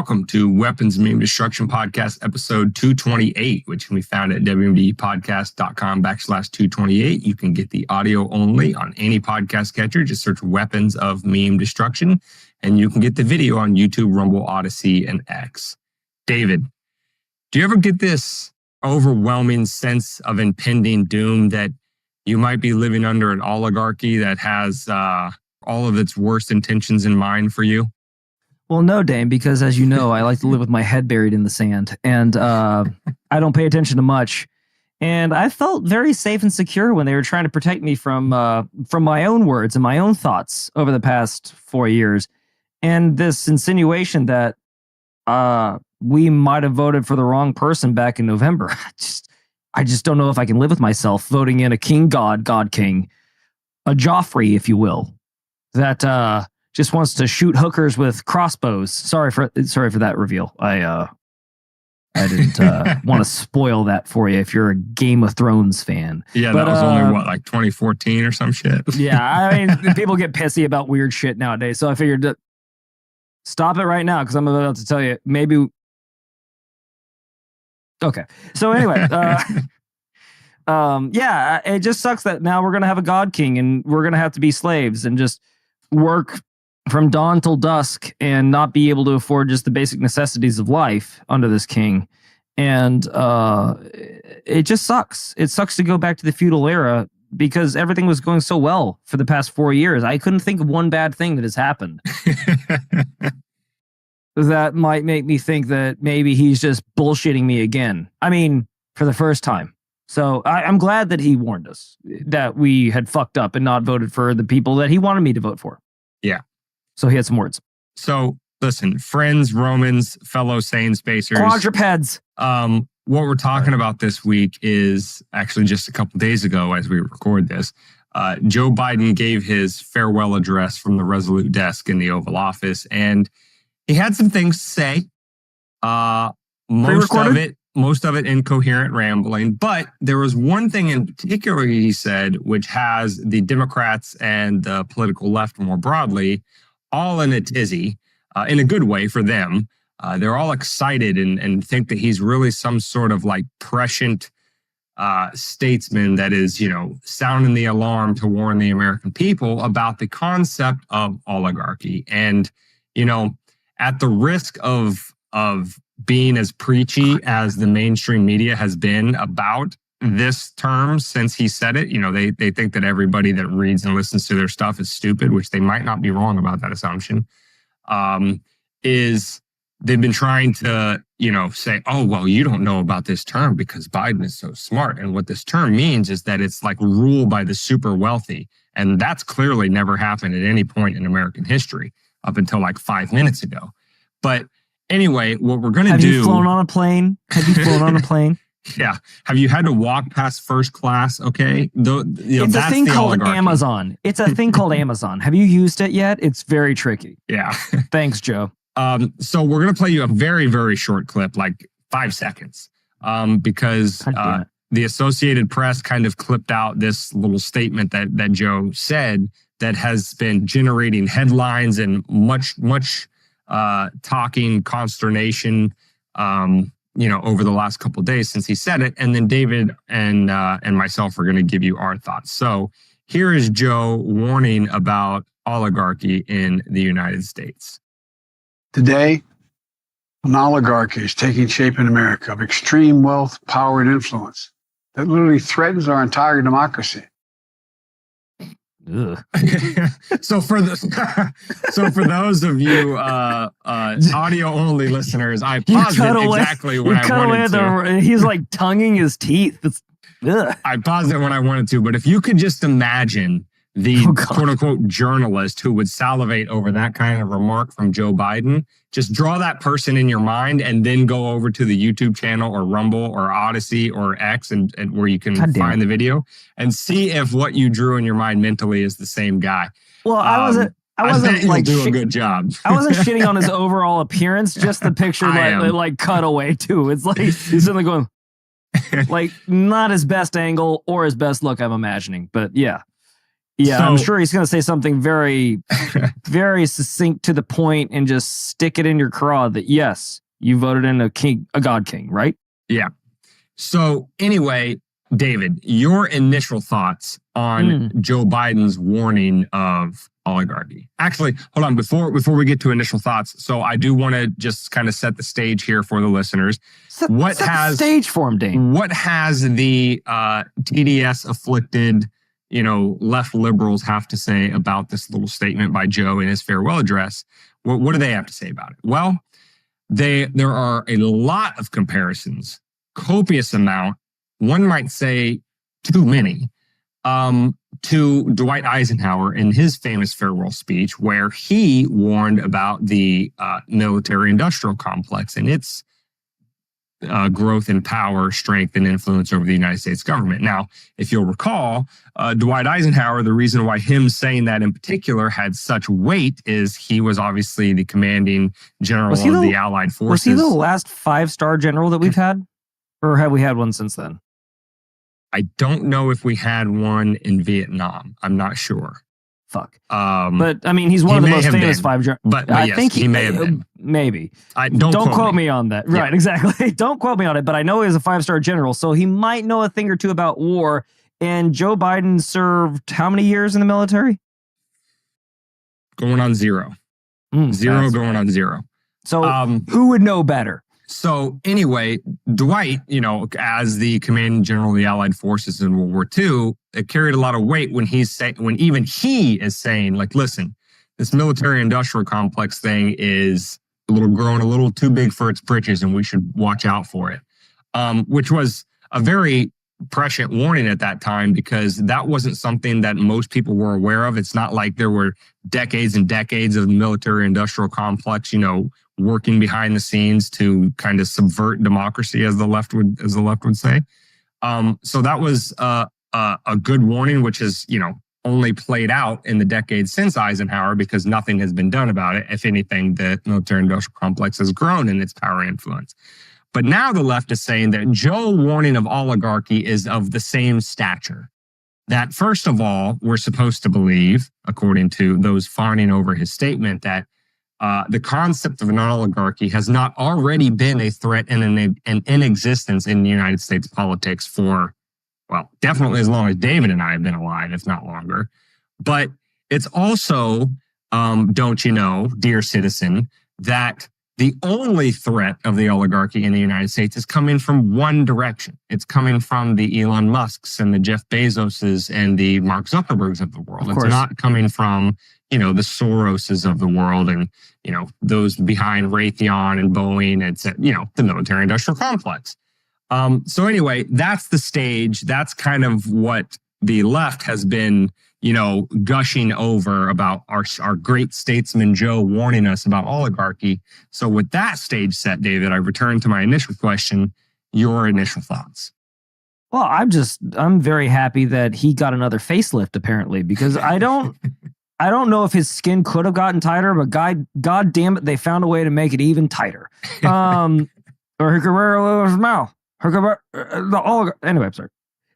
welcome to Weapons Meme Destruction Podcast, episode 228, which can be found at wmdpodcast.com/228. You can get the audio only on any podcast catcher. Just search Weapons of Meme Destruction, and you can get the video on YouTube, Rumble, Odyssey, and X. David, do you ever get this overwhelming sense of impending doom that you might be living under an oligarchy that has all of its worst intentions in mind for you? Well, no, Dane, because as you know, I like to live with my head buried in the sand, and I don't pay attention to much. And I felt very safe and secure when they were trying to protect me from my own words and my own thoughts over the past 4 years. And this insinuation that we might have voted for the wrong person back in November, I just don't know if I can live with myself voting in a God king, a Joffrey, if you will, that just wants to shoot hookers with crossbows. Sorry for that reveal. I didn't want to spoil that for you if you're a Game of Thrones fan. Yeah, but, that was only like 2014 or some shit. Yeah, I mean, people get pissy about weird shit nowadays, so I figured to stop it right now because I'm about to tell you maybe. Okay, so anyway, yeah, it just sucks that now we're gonna have a God King and we're gonna have to be slaves and just work from dawn till dusk and not be able to afford just the basic necessities of life under this king. And it just sucks. It sucks to go back to the feudal era because everything was going so well for the past 4 years. I couldn't think of one bad thing that has happened. That might make me think that maybe he's just bullshitting me again. I mean, for the first time. So I'm glad that he warned us that we had fucked up and not voted for the people that he wanted me to vote for. Yeah. So he had some words. So listen, friends, Romans, fellow sane spacers. Quadrupeds. What we're talking about this week is actually just a couple days ago as we record this. Joe Biden gave his farewell address from the Resolute desk in the Oval Office, and he had some things to say. Most of it incoherent rambling, but there was one thing in particular he said, which has the Democrats and the political left more broadly all in a tizzy, in a good way for them. They're all excited and think that he's really some sort of like prescient statesman that is, sounding the alarm to warn the American people about the concept of oligarchy. And, at the risk of being as preachy as the mainstream media has been about this term since he said it, they think that everybody that reads and listens to their stuff is stupid, which they might not be wrong about that assumption, is they've been trying to, say, oh, well, you don't know about this term because Biden is so smart. And what this term means is that it's like rule by the super wealthy. And that's clearly never happened at any point in American history up until like 5 minutes ago. But anyway, what we're going to do... Have you flown on a plane? Yeah. Have you had to walk past first class? Okay. It's a thing called Amazon. It's a thing called Amazon. Have you used it yet? It's very tricky. Yeah. Thanks, Joe. So we're going to play you a very, very short clip, like 5 seconds, because the Associated Press kind of clipped out this little statement that Joe said that has been generating headlines and much talking, consternation, over the last couple of days since he said it. And then David and myself are going to give you our thoughts. So here is Joe warning about oligarchy in the United States. Today, an oligarchy is taking shape in America of extreme wealth, power, and influence that literally threatens our entire democracy. So for those of you audio only listeners, I paused it exactly when I wanted to. He's like tonguing his teeth. I paused it when I wanted to, but if you could just imagine the quote unquote journalist who would salivate over that kind of remark from Joe Biden, just draw that person in your mind and then go over to the YouTube channel or Rumble or Odyssey or X and where you can find the video and see if what you drew in your mind mentally is the same guy. Well, I wasn't like do a good job. I wasn't shitting on his overall appearance, just the picture like cut away too. It's like he's suddenly going like not his best angle or his best look, I'm imagining. But yeah. Yeah, So- I'm sure he's going to say something very, very succinct to the point and just stick it in your craw that, yes, you voted in a god king, right? Yeah. So anyway, David, your initial thoughts on Joe Biden's warning of oligarchy. Actually, hold on, before we get to initial thoughts. So I do want to just kind of set the stage here for the listeners. Set the stage for him, Dane. What has the TDS afflicted, left liberals have to say about this little statement by Joe in his farewell address? What do they have to say about it? Well, there are a lot of comparisons, copious amount, one might say too many, to Dwight Eisenhower in his famous farewell speech, where he warned about the military-industrial complex and its growth in power, strength, and influence over the United States government. Now, if you'll recall, Dwight Eisenhower, the reason why him saying that in particular had such weight is he was obviously the commanding general of the Allied forces. Was he the last 5-star general that we've had? Or have we had one since then? I don't know if we had one in Vietnam. I'm not sure. Fuck. But I mean, he's one of the most famous 5 generals. But I yes, think he may have been. Maybe. Don't quote me on that. Right, Yeah. exactly. Don't quote me on it. But I know he was a 5-star general, so he might know a thing or two about war. And Joe Biden served how many years in the military? Going on 0. 0 going on 0. So who would know better? So anyway, Dwight, as the commanding general of the Allied forces in World War II, it carried a lot of weight when even he is saying, like, listen, this military-industrial complex thing is growing a little too big for its britches, and we should watch out for it. Which was a very prescient warning at that time, because that wasn't something that most people were aware of. It's not like there were decades and decades of the military-industrial complex, working behind the scenes to kind of subvert democracy, as the left would say. So that was a good warning, which is, only played out in the decades since Eisenhower, because nothing has been done about it. If anything, the military-industrial complex has grown in its power and influence. But now the left is saying that Joe's warning of oligarchy is of the same stature. That, first of all, we're supposed to believe, according to those fawning over his statement, that the concept of an oligarchy has not already been a threat and in existence in the United States politics for, well, definitely as long as David and I have been alive, if not longer. But it's also, don't you know, dear citizen, that the only threat of the oligarchy in the United States is coming from one direction. It's coming from the Elon Musks and the Jeff Bezoses and the Mark Zuckerbergs of the world. It's not coming from, the Soroses of the world and, those behind Raytheon and Boeing. It's, the military-industrial complex. So anyway, that's the stage. That's kind of what the left has been, gushing over about our great statesman Joe warning us about oligarchy. So with that stage set, David, I return to my initial question, your initial thoughts. Well, I'm very happy that he got another facelift, apparently, because I don't know if his skin could have gotten tighter, but God damn it, they found a way to make it even tighter. Or he could wear a little mouth. Anyway, I'm sorry.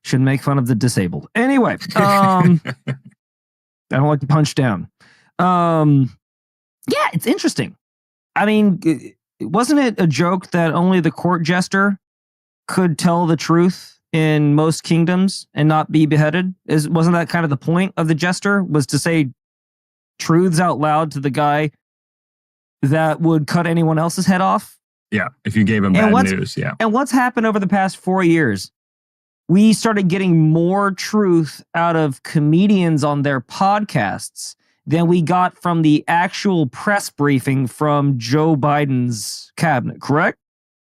Shouldn't make fun of the disabled. Anyway, I don't like to punch down. Yeah, it's interesting. I mean, wasn't it a joke that only the court jester could tell the truth in most kingdoms and not be beheaded? Wasn't that kind of the point of the jester, was to say truths out loud to the guy that would cut anyone else's head off? Yeah, if you gave him bad news, yeah. And what's happened over the past 4 years? We started getting more truth out of comedians on their podcasts than we got from the actual press briefing from Joe Biden's cabinet, correct?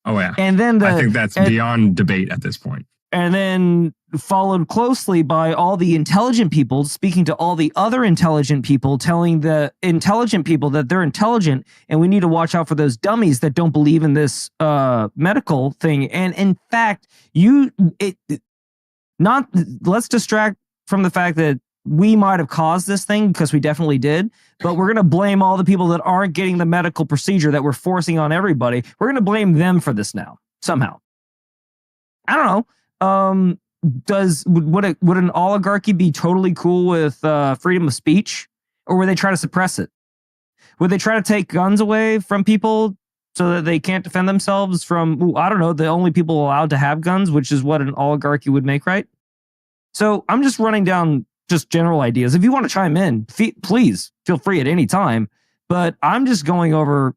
Oh, yeah. And then I think that's beyond debate at this point. And then followed closely by all the intelligent people speaking to all the other intelligent people, telling the intelligent people that they're intelligent and we need to watch out for those dummies that don't believe in this medical thing. And in fact, let's distract from the fact that we might have caused this thing, because we definitely did, but we're going to blame all the people that aren't getting the medical procedure that we're forcing on everybody. We're going to blame them for this now, somehow. I don't know. would an oligarchy be totally cool with freedom of speech, or would they try to suppress it? Would they try to take guns away from people so that they can't defend themselves from, I don't know, the only people allowed to have guns, which is what an oligarchy would make, right? So I'm just running down just general ideas. If you want to chime in, please feel free at any time. But I'm just going over.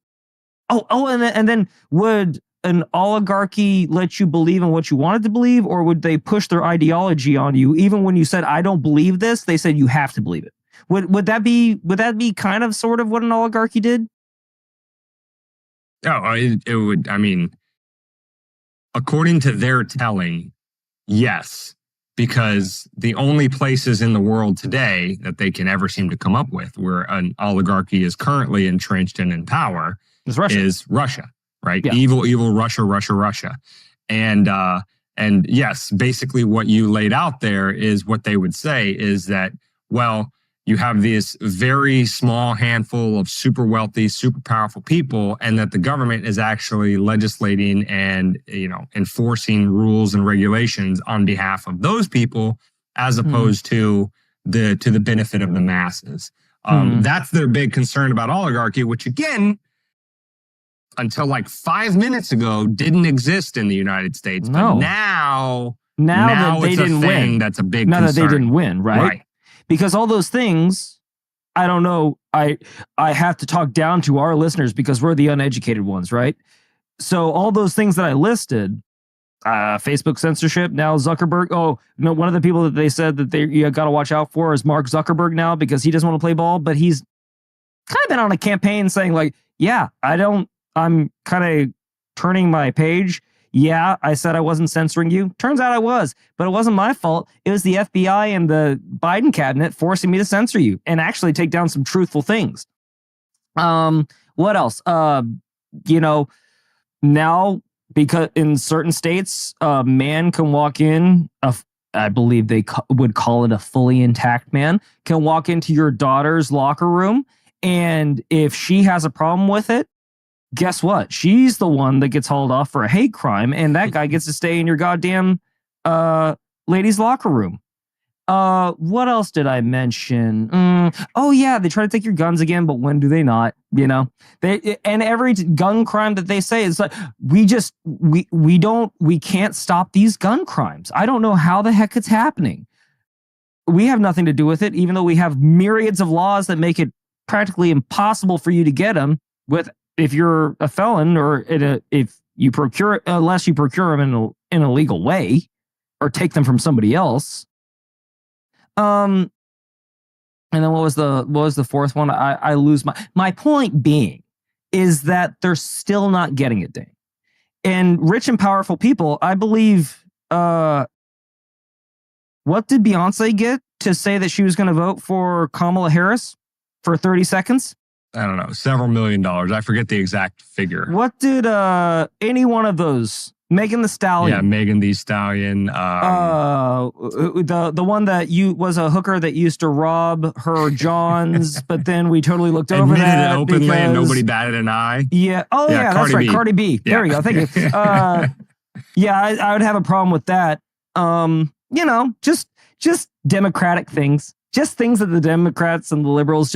And then would an oligarchy let you believe in what you wanted to believe, or would they push their ideology on you? Even when you said, I don't believe this, they said you have to believe it. Would that be kind of sort of what an oligarchy did? Oh, it would. I mean, according to their telling, yes, because the only places in the world today that they can ever seem to come up with where an oligarchy is currently entrenched and in power is Russia, right? Yeah. Evil Russia. And yes, basically what you laid out there is what they would say is that, well, you have this very small handful of super wealthy, super powerful people, and that the government is actually legislating and, enforcing rules and regulations on behalf of those people, as opposed to the benefit of the masses. That's their big concern about oligarchy, which again, until like 5 minutes ago, didn't exist in the United States. No. But now that they didn't win, that's a big concern. Now that they didn't win, right? Because all those things, I don't know, I have to talk down to our listeners because we're the uneducated ones, right? So all those things that I listed, Facebook censorship, now Zuckerberg. Oh, no, one of the people that they said that you got to watch out for is Mark Zuckerberg now because he doesn't want to play ball, but he's kind of been on a campaign saying like, yeah, I'm kind of turning my page. Yeah, I said I wasn't censoring you. Turns out I was, but it wasn't my fault. It was the FBI and the Biden cabinet forcing me to censor you and actually take down some truthful things. What else? Now, because in certain states, a man can walk in, I believe they would call it a fully intact man, can walk into your daughter's locker room. And if she has a problem with it, guess what? She's the one that gets hauled off for a hate crime, and that guy gets to stay in your goddamn ladies' locker room. What else did I mention? Oh yeah, they try to take your guns again, but when do they not? And every gun crime that they say is like we can't stop these gun crimes. I don't know how the heck it's happening. We have nothing to do with it, even though we have myriads of laws that make it practically impossible for you to get them if you're a felon or if you procure, unless you procure them in a legal way or take them from somebody else. And then what was the fourth one? I lose my point being is that they're still not getting it, Dane. And rich and powerful people, I believe, what did Beyonce get to say that she was going to vote for Kamala Harris for 30 seconds? I don't know, several $1 million. I forget the exact figure. What did any one of those? Megan Thee Stallion. Yeah, Megan Thee Stallion. The one that was a hooker that used to rob her Johns, but then we totally looked over that it openly and nobody batted an eye. Yeah. Oh yeah, that's right. Cardi B. Yeah. There we go. Thank you. Yeah, I would have a problem with that. Just democratic things, just things that the Democrats and the liberals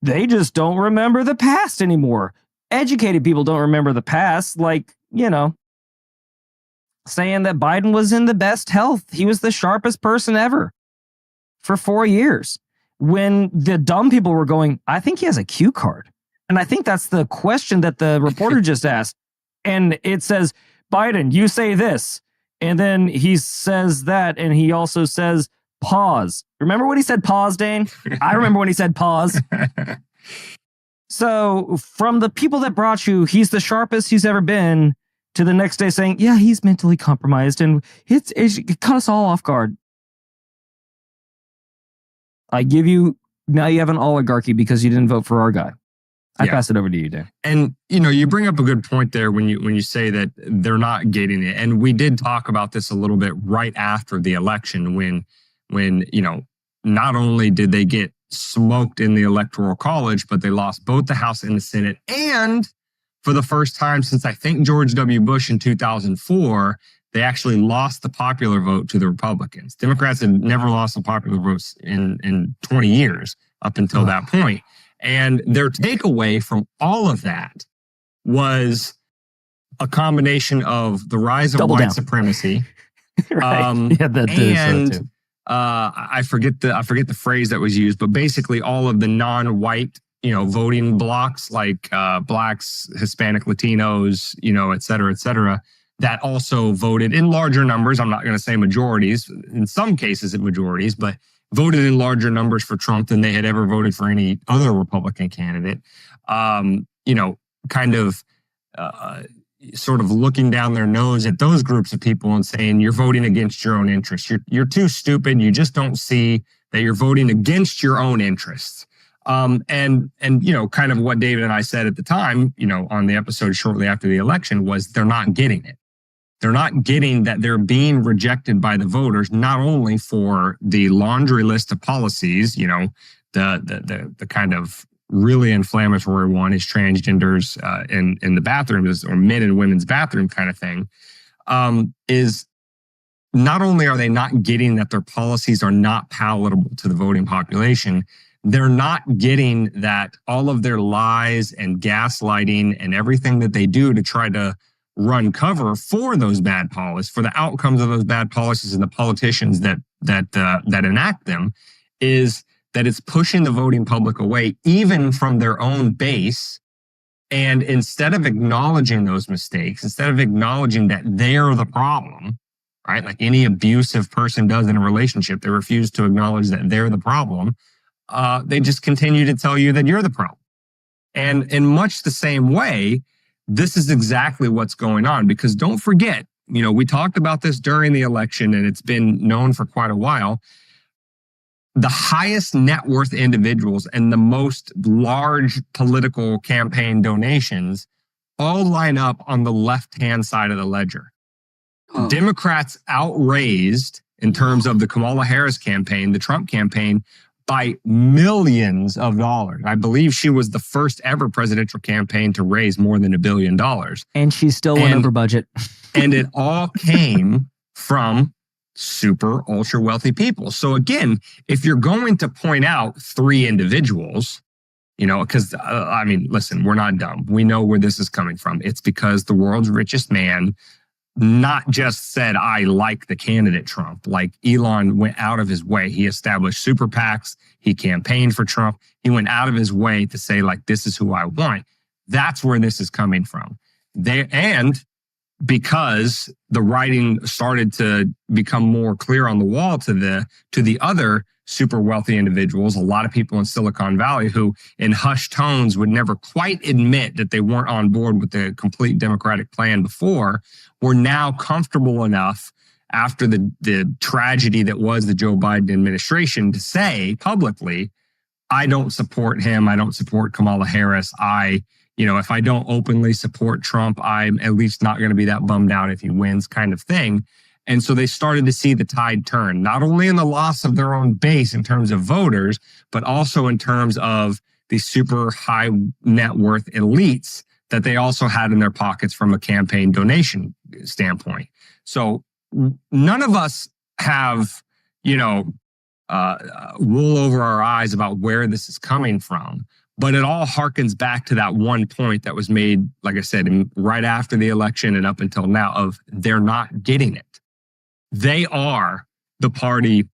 they just don't remember the past anymore. Educated people don't remember the past. Like, saying that Biden was in the best health. He was the sharpest person ever for 4 years. When the dumb people were going, I think he has a Q card. And I think that's the question that the reporter just asked. And it says, Biden, you say this. And then he says that. And he also says, pause. Remember when he said pause, Dane? I remember when he said pause. So from the people that brought you, he's the sharpest he's ever been, to the next day saying, yeah, he's mentally compromised and it caught us all off guard. I give you, now you have an oligarchy because you didn't vote for our guy. I pass it over to you, Dan. And, you bring up a good point there when you say that they're not getting it. And we did talk about this a little bit right after the election when not only did they get smoked in the Electoral College, but they lost both the House and the Senate. And for the first time since I think George W. Bush in 2004, they actually lost the popular vote to the Republicans. Democrats had never lost the popular votes in 20 years up until that point. And their takeaway from all of that was a combination of the rise of white supremacy. Right. And I forget the phrase that was used, but basically all of the non-white, voting blocks like blacks, Hispanic, Latinos, et cetera, that also voted in larger numbers. I'm not going to say majorities, in some cases it majorities, but voted in larger numbers for Trump than they had ever voted for any other Republican candidate. Sort of looking down their nose at those groups of people and saying, you're voting against your own interests. You're too stupid. You just don't see that you're voting against your own interests. And kind of what David and I said at the time, on the episode shortly after the election was they're not getting it. They're not getting that they're being rejected by the voters, not only for the laundry list of policies, the kind of really inflammatory one is transgenders in the bathrooms or men and women's bathroom kind of thing, is not only are they not getting that their policies are not palatable to the voting population, they're not getting that all of their lies and gaslighting and everything that they do to try to run cover for those bad policies, for the outcomes of those bad policies and the politicians that enact them, is that it's pushing the voting public away, even from their own base. And instead of acknowledging those mistakes, instead of acknowledging that they're the problem, right? Like any abusive person does in a relationship, they refuse to acknowledge that they're the problem. They just continue to tell you that you're the problem. And in much the same way, this is exactly what's going on, because don't forget, we talked about this during the election and it's been known for quite a while. The highest net worth individuals and the most large political campaign donations all line up on the left-hand side of the ledger. Oh. Democrats outraised, in terms of the Kamala Harris campaign, the Trump campaign, by millions of dollars. I believe she was the first ever presidential campaign to raise more than $1 billion. And she still went over budget. And it all came from super ultra wealthy people. So again, if you're going to point out three individuals, because listen, we're not dumb. We know where this is coming from. It's because the world's richest man not just said, I like the candidate Trump. Like Elon went out of his way. He established super PACs. He campaigned for Trump. He went out of his way to say, like, this is who I want. That's where this is coming from. And because the writing started to become more clear on the wall to the other super wealthy individuals, a lot of people in Silicon Valley who in hushed tones would never quite admit that they weren't on board with the complete Democratic plan before, were now comfortable enough after the tragedy that was the Joe Biden administration to say publicly, I don't support him. I don't support Kamala Harris. If I don't openly support Trump, I'm at least not going to be that bummed out if he wins, kind of thing. And so they started to see the tide turn, not only in the loss of their own base in terms of voters, but also in terms of the super high net worth elites that they also had in their pockets from a campaign donation standpoint. So none of us have, wool over our eyes about where this is coming from. But it all harkens back to that one point that was made, like I said, right after the election and up until now, of they're not getting it. They are the party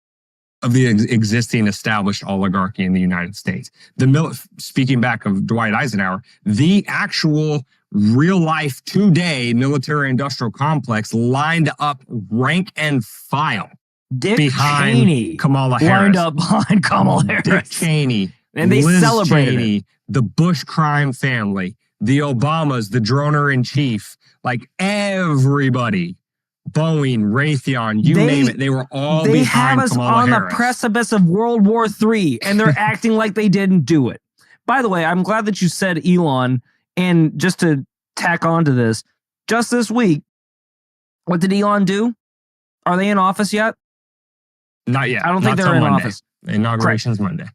of the existing established oligarchy in the United States. Speaking back of Dwight Eisenhower, the actual real life today military industrial complex lined up rank and file behind Cheney Kamala Harris. Lined up behind Kamala Harris. Dick Cheney. And they Liz celebrated Cheney, it. The Bush crime family, the Obamas, the droner-in-chief, like everybody, Boeing, Raytheon, name it, they were all behind Kamala Harris. They have us on the precipice of World War III, and they're acting like they didn't do it. By the way, I'm glad that you said Elon, and just to tack on to this, just this week, what did Elon do? Are they in office yet? Not yet. I don't think they're in office. The inauguration's Monday.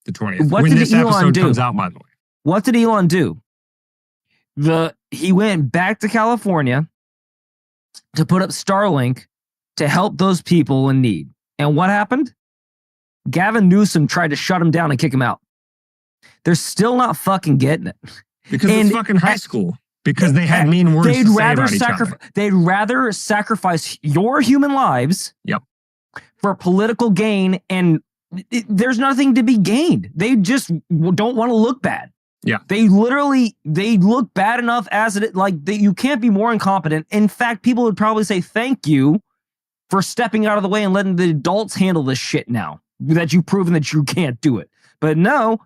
The 20th. What did Elon do? Comes out, by the way. What did Elon do? he went back to California to put up Starlink to help those people in need. And what happened? Gavin Newsom tried to shut him down and kick him out. They're still not fucking getting it. Because it's fucking high school. Because they had mean words to say about each other. They'd rather sacrifice your human lives for political gain, and there's nothing to be gained. They just don't want to look bad. Yeah. They look bad enough as it, like, you can't be more incompetent. In fact, people would probably say thank you for stepping out of the way and letting the adults handle this shit now that you've proven that you can't do it. But no.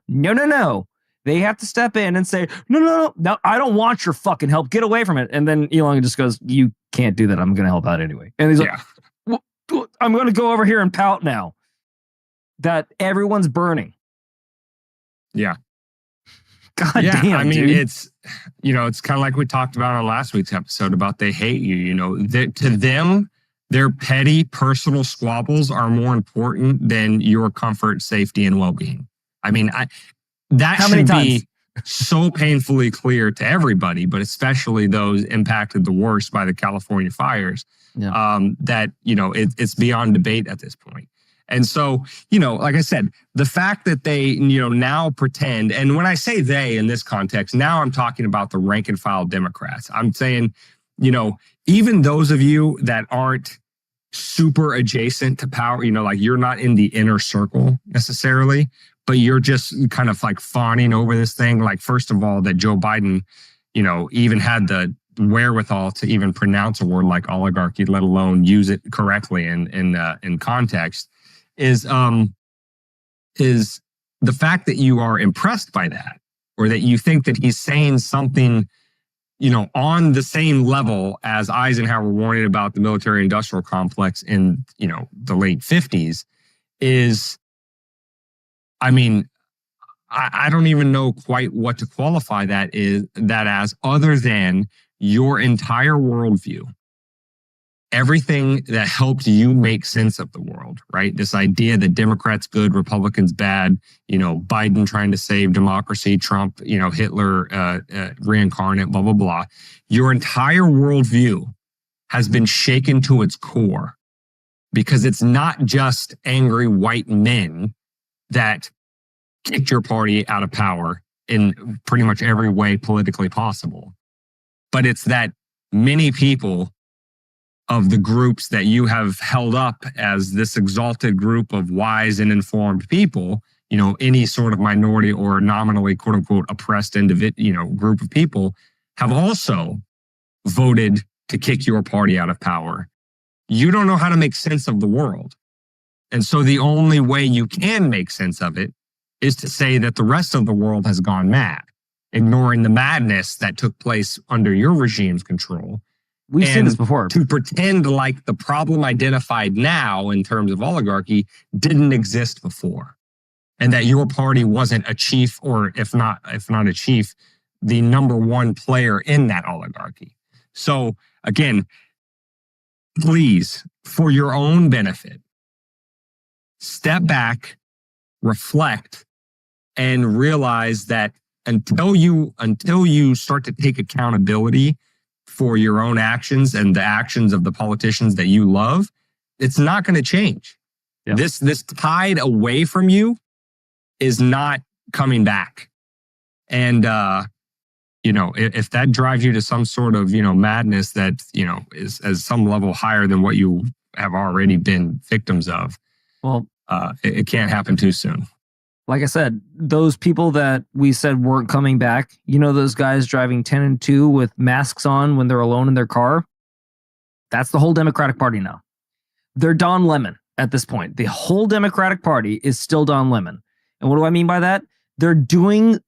They have to step in and say, no, I don't want your fucking help. Get away from it. And then Elon just goes, you can't do that. I'm going to help out anyway. And he's like, I'm going to go over here and pout now that everyone's burning. Yeah. God damn, I mean, dude. it's kind of like we talked about on last week's episode about they hate you. To them, their petty personal squabbles are more important than your comfort, safety, and well-being. I mean, that should be so painfully clear to everybody, but especially those impacted the worst by the California fires, that, it's beyond debate at this point. And so, like I said, the fact that they, now pretend, and when I say they in this context, now I'm talking about the rank and file Democrats. I'm saying, even those of you that aren't super adjacent to power, like you're not in the inner circle necessarily, but you're just kind of like fawning over this thing. Like, first of all, that Joe Biden, even had the wherewithal to even pronounce a word like oligarchy, let alone use it correctly in context, is the fact that you are impressed by that, or that you think that he's saying something, on the same level as Eisenhower warning about the military-industrial complex in, the late 50s is, I mean, I don't even know quite what to qualify that as, other than your entire worldview, everything that helped you make sense of the world, right? This idea that Democrats good, Republicans bad, Biden trying to save democracy, Trump, Hitler reincarnate, blah, blah, blah. Your entire worldview has been shaken to its core, because it's not just angry white men that kicked your party out of power in pretty much every way politically possible. But it's that many people of the groups that you have held up as this exalted group of wise and informed people, any sort of minority or nominally quote unquote oppressed group of people, have also voted to kick your party out of power. You don't know how to make sense of the world. And so the only way you can make sense of it is to say that the rest of the world has gone mad, ignoring the madness that took place under your regime's control. We've seen this before. To pretend like the problem identified now in terms of oligarchy didn't exist before, and that your party wasn't a chief, or if not a chief, the number one player in that oligarchy. So again, please, for your own benefit, step back, reflect, and realize that until you start to take accountability for your own actions and the actions of the politicians that you love, it's not going to change. Yeah. This tide away from you is not coming back. And if that drives you to some sort of madness that is at some level higher than what you have already been victims of, well, it can't happen too soon. Like I said, those people that we said weren't coming back, those guys driving 10 and 2 with masks on when they're alone in their car, that's the whole Democratic Party now. They're Don Lemon at this point. The whole Democratic Party is still Don Lemon. And what do I mean by that? They're doing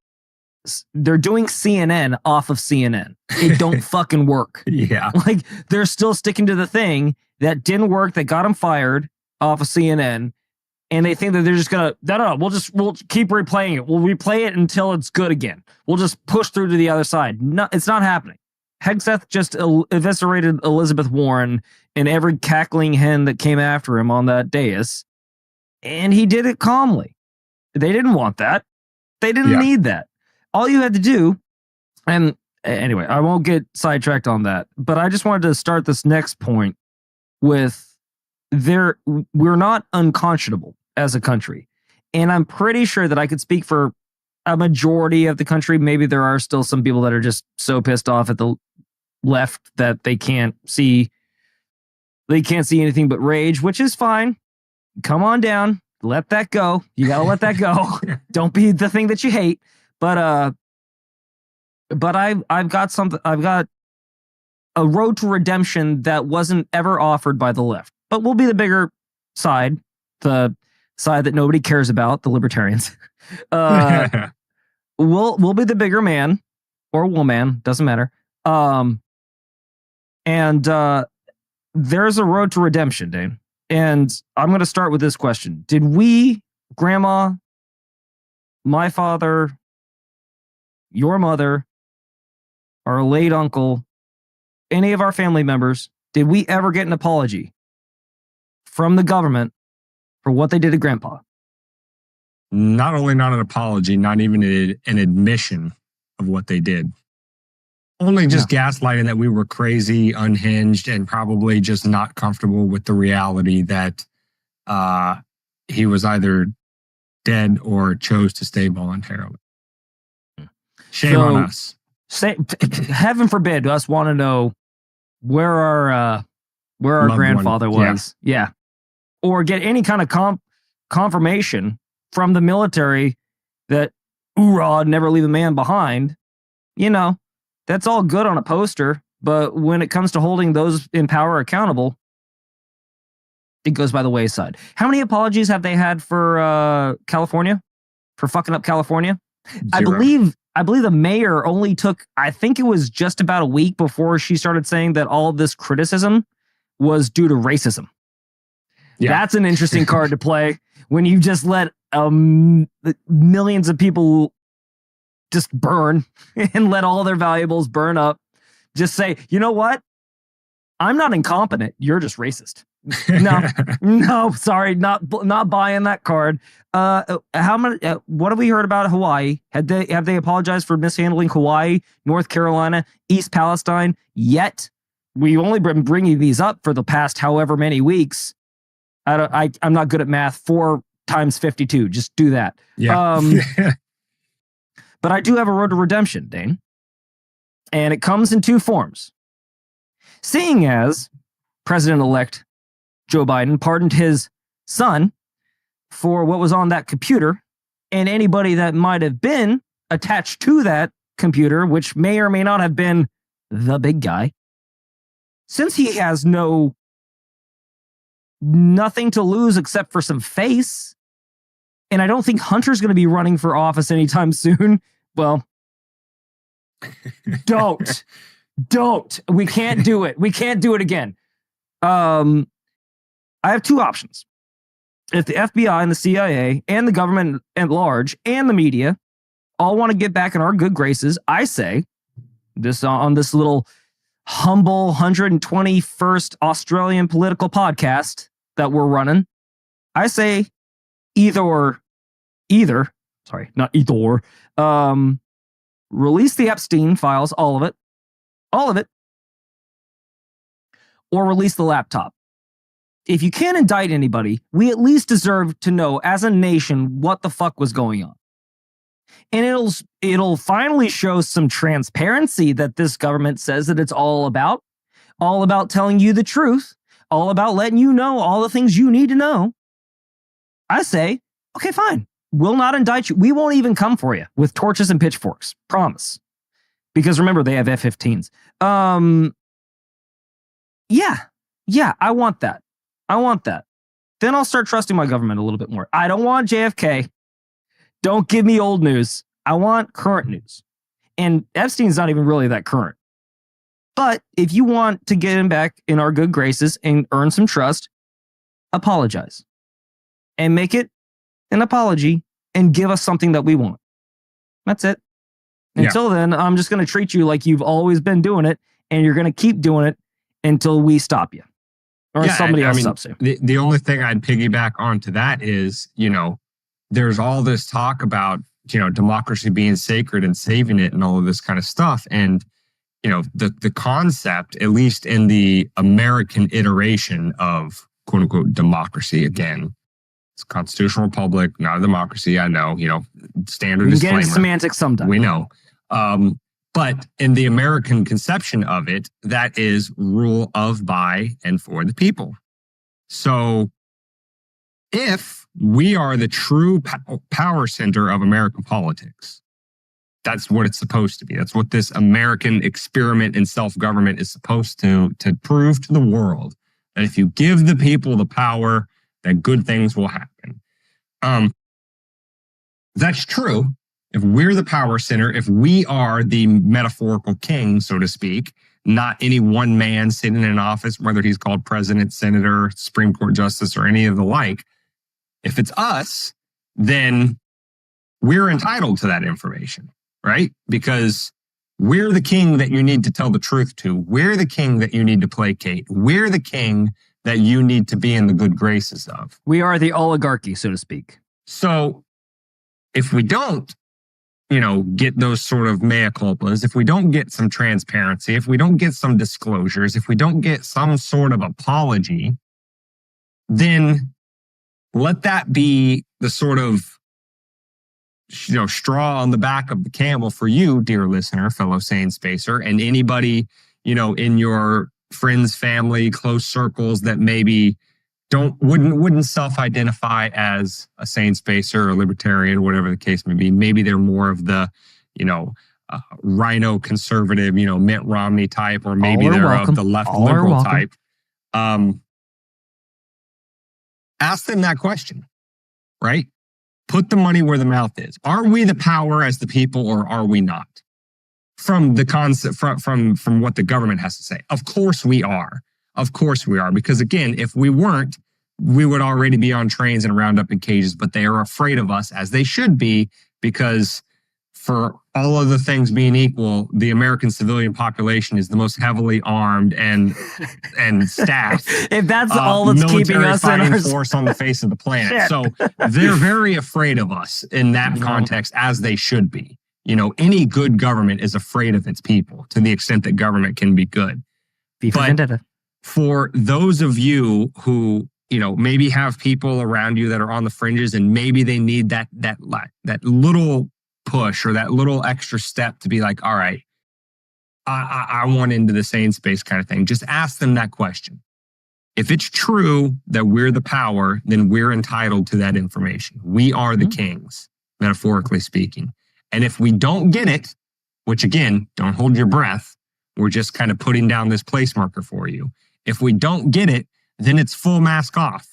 CNN off of CNN. It don't fucking work. Yeah. Like, they're still sticking to the thing that didn't work, that got them fired off of CNN. And they think that they're just going to, no, we'll keep replaying it. We'll replay it until it's good again. We'll just push through to the other side. No, it's not happening. Hegseth just eviscerated Elizabeth Warren and every cackling hen that came after him on that dais. And he did it calmly. They didn't want that. They didn't need that. All you had to do, and Anyway, I won't get sidetracked on that. But I just wanted to start this next point with we're not unconscionable as a country. And I'm pretty sure that I could speak for a majority of the country. Maybe there are still some people that are just so pissed off at the left that they can't see anything but rage, which is fine. Come on down. Let that go. You got to let that go. Don't be the thing that you hate. But I've got a road to redemption that wasn't ever offered by the left. But we'll be the bigger side, the side that nobody cares about, the libertarians. We'll be the bigger man or woman, doesn't matter. There's a road to redemption, Dane. And I'm going to start with this question. Did we, Grandma, my father, your mother, our late uncle, any of our family members, did we ever get an apology from the government for what they did to Grandpa? Not only not an apology, not even an admission of what they did. Only just gaslighting that we were crazy, unhinged, and probably just not comfortable with the reality that he was either dead or chose to stay voluntarily. Shame on us. Heaven forbid us want to know where our grandfather was. Yeah. Or get any kind of confirmation from the military that hoorah, never leave a man behind. You know, that's all good on a poster, but when it comes to holding those in power accountable, it goes by the wayside. How many apologies have they had for California? For fucking up California? 0. I believe the mayor only took, I think it was just about a week before she started saying that all of this criticism was due to racism. Yeah. That's an interesting card to play when you just let millions of people just burn and let all their valuables burn up. Just say, you know what? I'm not incompetent. You're just racist. No, sorry, not buying that card. How many? What have we heard about Hawaii? Have they apologized for mishandling Hawaii, North Carolina, East Palestine? Yet we've only been bringing these up for the past however many weeks. I'm not good at math. 4 times 52. Just do that. Yeah. But I do have a road to redemption, Dane, and it comes in 2 forms. Seeing as President-elect Joe Biden pardoned his son for what was on that computer, and anybody that might have been attached to that computer, which may or may not have been the big guy, since he has nothing to lose except for some face, and I don't think Hunter's going to be running for office anytime soon. Well, don't. We can't do it. We can't do it again. I have 2 options. If the FBI and the CIA and the government at large and the media all want to get back in our good graces, I say, this on this little humble 121st Australian political podcast that we're running, I say either, sorry, not either, release the Epstein files, all of it, or release the laptop. If you can't indict anybody, we at least deserve to know as a nation what the fuck was going on. And it'll finally show some transparency that this government says that it's all about telling you the truth, all about letting you know all the things you need to know. I say, okay, fine. We'll not indict you. We won't even come for you with torches and pitchforks. Promise. Because remember, they have F-15s. Yeah, I want that. Then I'll start trusting my government a little bit more. I don't want JFK. Don't give me old news. I want current news. And Epstein's not even really that current. But if you want to get him back in our good graces and earn some trust, apologize. And make it an apology and give us something that we want. That's it. Until then, I'm just going to treat you like you've always been doing it, and you're going to keep doing it until we stop you. Or somebody else stops you. The only thing I'd piggyback onto that is, there's all this talk about democracy being sacred and saving it and all of this kind of stuff. And, the concept, at least in the American iteration of quote unquote democracy, again, it's a constitutional republic, not a democracy. I know, standard We can disclaimer. get into semantics sometime. We know. But in the American conception of it, that is rule of, by, and for the people. So if we are the true power center of American politics, that's what it's supposed to be. That's what this American experiment in self-government is supposed to prove to the world. That if you give the people the power, that good things will happen. That's true. If we're the power center, if we are the metaphorical king, so to speak, not any one man sitting in an office, whether he's called president, senator, Supreme Court justice, or any of the like, if it's us, then we're entitled to that information, right? Because we're the king that you need to tell the truth to. We're the king that you need to placate. We're the king that you need to be in the good graces of. We are the oligarchy, so to speak. So if we don't, get those sort of mea culpas, if we don't get some transparency, if we don't get some disclosures, if we don't get some sort of apology, then let that be the sort of, straw on the back of the camel for you, dear listener, fellow sane spacer, and anybody, in your friends, family, close circles that maybe wouldn't self-identify as a sane spacer or libertarian, whatever the case may be. Maybe they're more of the, rhino conservative, Mitt Romney type, or maybe they're of the left liberal type. Ask them that question, right? Put the money where the mouth is. Are we the power as the people, or are we not? From the concept, from what the government has to say. Of course we are. Of course we are. Because again, if we weren't, we would already be on trains and round up in cages, but they are afraid of us, as they should be, because for all of the things being equal, the American civilian population is the most heavily armed and staffed. If that's all that's keeping us in our force on the face of the planet. So they're very afraid of us in that context, as they should be. Any good government is afraid of its people to the extent that government can be good. But for those of you who, maybe have people around you that are on the fringes, and maybe they need that little push or that little extra step to be like, all right, I want into the sane space kind of thing. Just ask them that question. If it's true that we're the power, then we're entitled to that information. We are the kings, metaphorically speaking. And if we don't get it, which again, don't hold your breath, we're just kind of putting down this place marker for you. If we don't get it, then it's full mask off.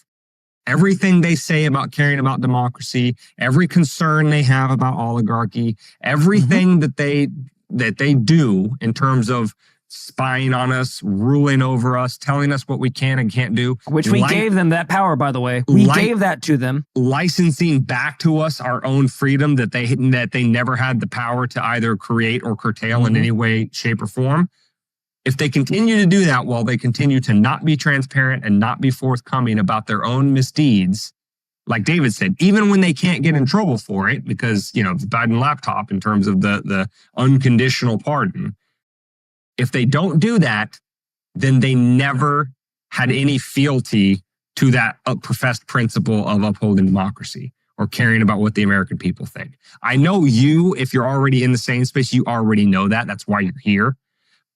Everything they say about caring about democracy, every concern they have about oligarchy, everything that they do in terms of spying on us, ruling over us, telling us what we can and can't do. Which we gave them that power, by the way. We gave that to them. Licensing back to us our own freedom that they never had the power to either create or curtail in any way, shape, or form. If they continue to do that while they continue to not be transparent and not be forthcoming about their own misdeeds, like David said, even when they can't get in trouble for it, because, the Biden laptop in terms of the unconditional pardon, if they don't do that, then they never had any fealty to that professed principle of upholding democracy or caring about what the American people think. I know if you're already in the same space, you already know that. That's why you're here.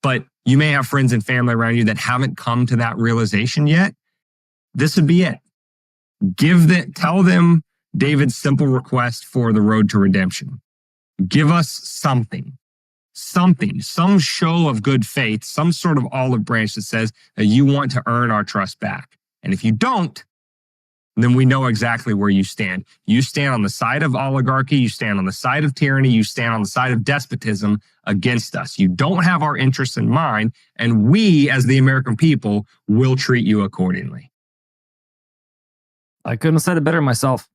But you may have friends and family around you that haven't come to that realization yet. This would be it. Tell them David's simple request for the road to redemption. Give us something, some show of good faith, some sort of olive branch that says that you want to earn our trust back. And if you don't, then we know exactly where you stand. You stand on the side of oligarchy. You stand on the side of tyranny. You stand on the side of despotism against us. You don't have our interests in mind, and we, as the American people, will treat you accordingly. I couldn't have said it better myself.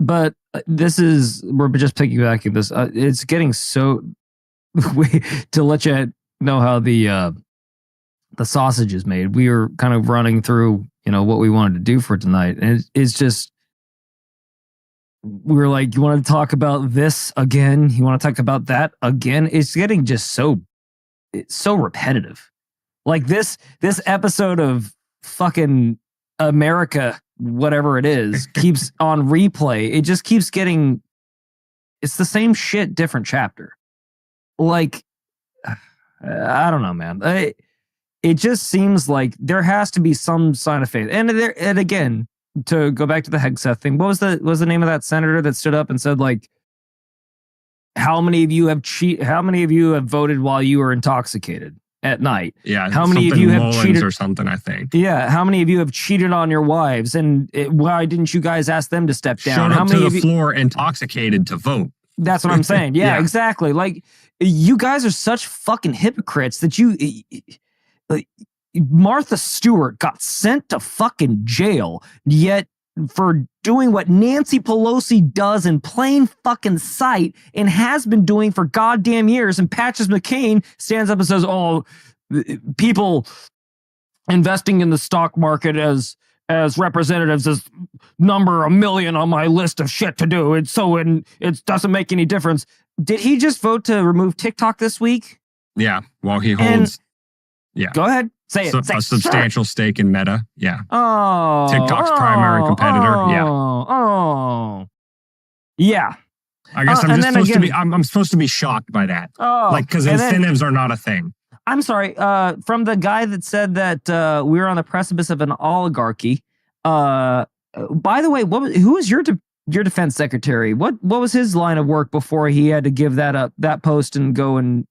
But we're just piggybacking this. It's getting so, to let you know how the sausage is made. We were kind of running through, what we wanted to do for tonight. And it's just, we were like, you want to talk about this again? You want to talk about that again? It's getting just it's so repetitive. Like this episode of fucking America, whatever it is, keeps on replay. It just keeps getting, it's the same shit, different chapter. Like, I don't know, man. It just seems like there has to be some sign of faith. And again, to go back to the Hegseth thing, what was the name of that senator that stood up and said, like, how many of you have voted while you were intoxicated at night? Yeah. How many of you have Mullins cheated or something, I think. Yeah. How many of you have cheated on your wives? And why didn't you guys ask them to step down? Showed How up many to of the you, floor intoxicated to vote. That's what I'm saying. Yeah, Yeah. exactly. Like, you guys are such fucking hypocrites that Martha Stewart got sent to fucking jail, yet for doing what Nancy Pelosi does in plain fucking sight and has been doing for goddamn years. And Patches McCain stands up and says, oh, people investing in the stock market as representatives is number 1 million on my list of shit to do. It doesn't make any difference. Did he just vote to remove TikTok this week? Yeah. While he holds. Yeah. Go ahead. Say it. A substantial stake in Meta. Yeah. Oh. TikTok's primary competitor. Yeah. Oh. Yeah. I guess I'm just supposed to be. I'm supposed to be shocked by that. Oh. Like, because incentives are not a thing. I'm sorry. From the guy that said that we were on the precipice of an oligarchy. By the way, who was your defense secretary? What was his line of work before he had to give that up, that post, and go and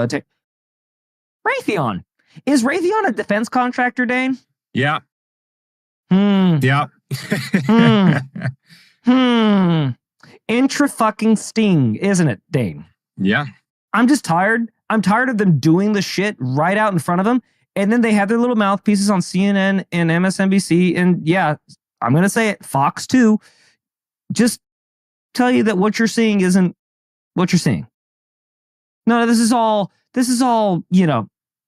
take Raytheon? Is Raytheon a defense contractor, Dane? Yeah. Yeah. Intra-fucking sting, isn't it, Dane? Yeah. I'm just tired. I'm tired of them doing the shit right out in front of them. And then they have their little mouthpieces on CNN and MSNBC. And yeah, I'm going to say it, Fox too. Just tell you that what you're seeing isn't what you're seeing. No, this is all,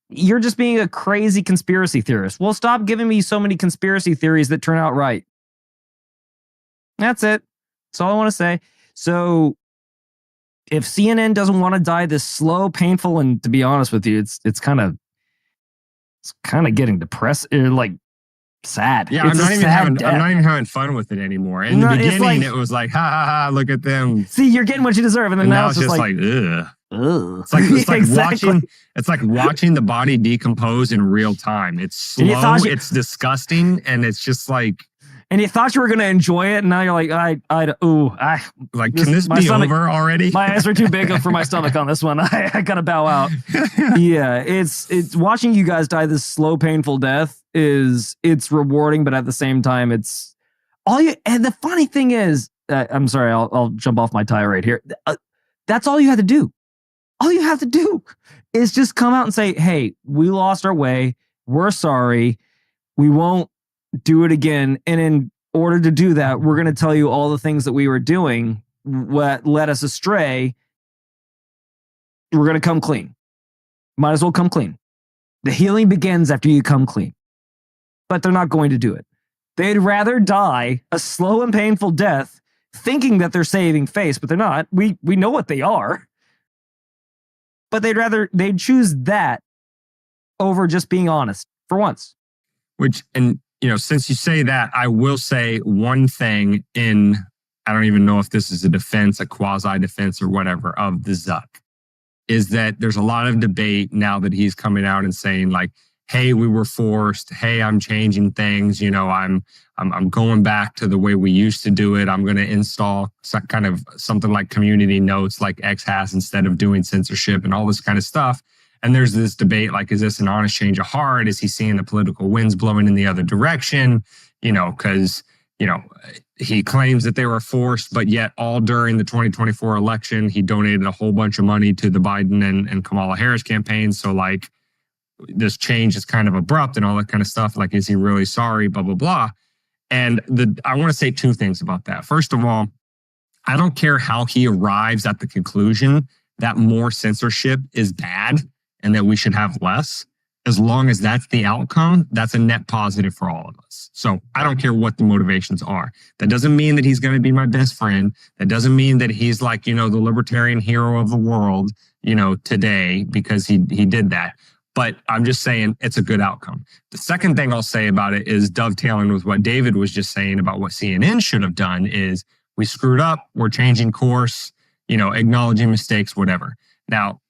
you're just being a crazy conspiracy theorist. Well, stop giving me so many conspiracy theories that turn out right. That's it. That's all I want to say. So if CNN doesn't want to die this slow, painful, and to be honest with you, it's kind of getting depressed, like sad. Yeah, I'm not even having fun with it anymore. In the beginning, it was like, ha ha ha, look at them. See, you're getting what you deserve, and then now it's just like ugh. Ugh. It's like Exactly. watching the body decompose in real time. It's slow, it's disgusting, and it's just like. And you thought you were going to enjoy it, and now you're like, can this be over already? My eyes are too big for my stomach on this one. I gotta bow out. Yeah, it's watching you guys die this slow, painful death it's rewarding, but at the same time, it's all you. And the funny thing is, I'm sorry, I'll jump off my tirade here. That's all you have to do. All you have to do is just come out and say, "Hey, we lost our way. We're sorry. We won't do it again." And in order to do that, we're going to tell you all the things that we were doing, what led us astray. We're going to come clean. Might as well come clean. The healing begins after you come clean. But they're not going to do it. They'd rather die a slow and painful death thinking that they're saving face, but they're not. We know what they are. But they'd choose that over just being honest for once. Since you say that, I will say one thing I don't even know if this is a defense, a quasi-defense or whatever of the Zuck, is that there's a lot of debate now that he's coming out and saying like, hey, we were forced. Hey, I'm changing things. I'm going back to the way we used to do it. I'm going to install kind of something like community notes like X has instead of doing censorship and all this kind of stuff. And there's this debate, like, is this an honest change of heart? Is he seeing the political winds blowing in the other direction? Because, he claims that they were forced, but yet all during the 2024 election, he donated a whole bunch of money to the Biden and Kamala Harris campaigns. So like this change is kind of abrupt and all that kind of stuff. Like, is he really sorry? Blah, blah, blah. And I want to say two things about that. First of all, I don't care how he arrives at the conclusion that more censorship is bad and that we should have less. as long as that's the outcome, that's a net positive for all of us. So I don't care what the motivations are. That doesn't mean that he's going to be my best friend. That doesn't mean that he's like, the libertarian hero of the world, today because he did that. But I'm just saying it's a good outcome. The second thing I'll say about it is dovetailing with what David was just saying about what CNN should have done is we screwed up. We're changing course, acknowledging mistakes, whatever. Now,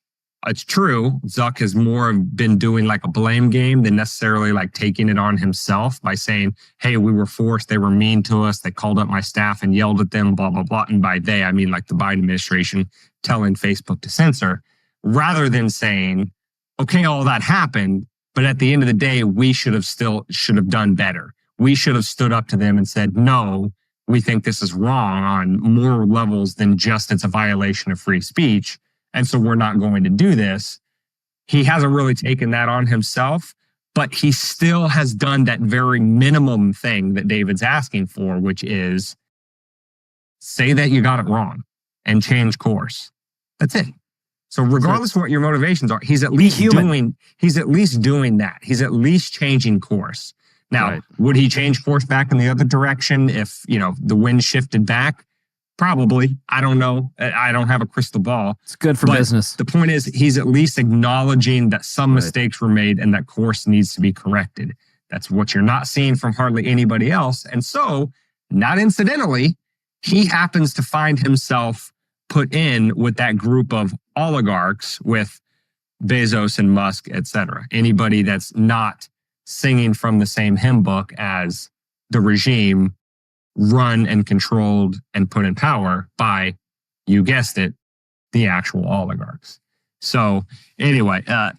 it's true. Zuck has more been doing like a blame game than necessarily like taking it on himself by saying, hey, we were forced. They were mean to us. They called up my staff and yelled at them, blah, blah, blah. And by they, I mean like the Biden administration telling Facebook to censor, rather than saying, okay, all that happened, but at the end of the day, we should have done better. We should have stood up to them and said, no, we think this is wrong on more levels than just it's a violation of free speech. And so we're not going to do this. He hasn't really taken that on himself, but he still has done that very minimum thing that David's asking for, which is say that you got it wrong and change course. That's it. So regardless of what your motivations are, he's at least doing that. He's at least changing course. Now, Would he change course back in the other direction if, the wind shifted back? Probably. I don't know. I don't have a crystal ball. It's good for business. The point is he's at least acknowledging that some mistakes were made and that course needs to be corrected. That's what you're not seeing from hardly anybody else. And so, not incidentally, he happens to find himself put in with that group of oligarchs with Bezos and Musk, etc. Anybody that's not singing from the same hymn book as the regime run and controlled and put in power by, you guessed it, the actual oligarchs. So anyway, I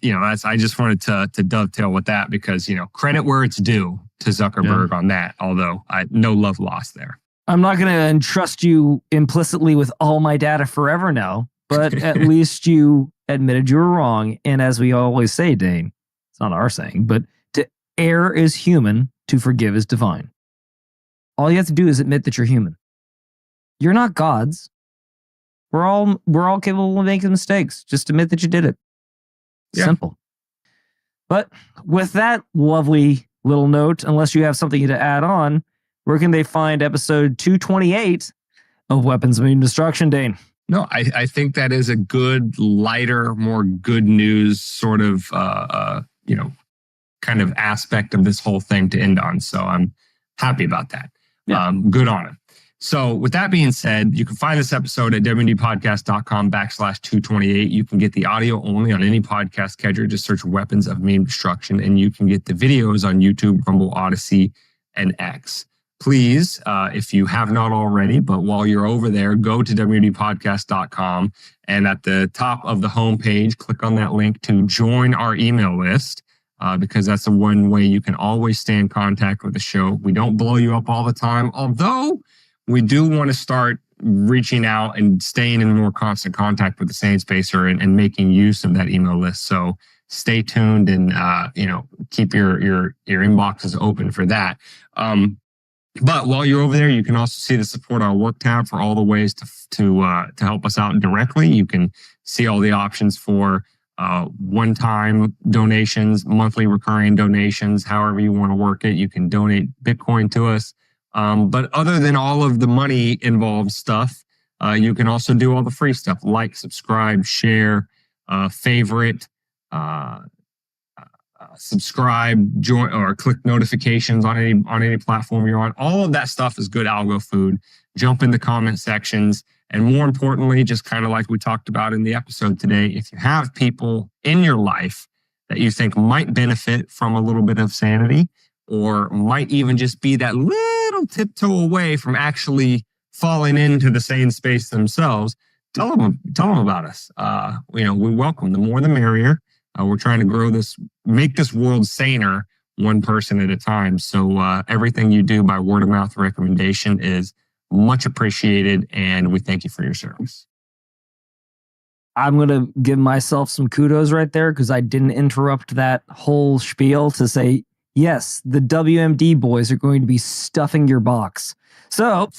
just wanted to dovetail with that because, credit where it's due to Zuckerberg on that, although no love lost there. I'm not going to entrust you implicitly with all my data forever now, but at least you admitted you were wrong. And as we always say, Dane, it's not our saying, but to err is human, to forgive is divine. All you have to do is admit that you're human. You're not gods. We're all capable of making mistakes. Just admit that you did it. Simple. But with that lovely little note, unless you have something to add on, where can they find episode 228 of Weapons of Destruction, Dane? No, I think that is a good, lighter, more good news sort of, kind of aspect of this whole thing to end on. So I'm happy about that. Yeah. Good on it. So with that being said, you can find this episode at wmdpodcast.com/228. You can get the audio only on any podcast catcher. Just search Weapons of Meme Destruction, and you can get the videos on YouTube, Rumble, Odyssey, and X. Please, if you have not already, but while you're over there, go to wmdpodcast.com, and at the top of the homepage, click on that link to join our email list. Because that's the one way you can always stay in contact with the show. We don't blow you up all the time, although we do want to start reaching out and staying in more constant contact with the Sane Spacer and making use of that email list. So stay tuned and keep your inboxes open for that. But while you're over there, you can also see the support our work tab for all the ways to help us out directly. You can see all the options for one-time donations, monthly recurring donations, however you want to work it. You can donate Bitcoin to us. But other than all of the money involved stuff, you can also do all the free stuff like subscribe, share, favorite, subscribe, join, or click notifications on any platform you're on. All of that stuff is good algo food. Jump in the comment sections. And more importantly, just kind of like we talked about in the episode today, if you have people in your life that you think might benefit from a little bit of sanity or might even just be that little tiptoe away from actually falling into the sane space themselves, tell them about us. We welcome. The more the merrier. We're trying to grow this, make this world saner one person at a time. So everything you do by word of mouth recommendation is much appreciated, and we thank you for your service. I'm going to give myself some kudos right there because I didn't interrupt that whole spiel to say, yes, the WMD boys are going to be stuffing your box. So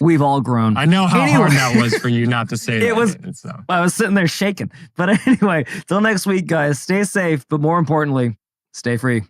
We've all grown. I know how Anyway. hard that was for you not to say that. It was- So. I was sitting there shaking. But anyway, till next week, guys, stay safe, but more importantly, stay free.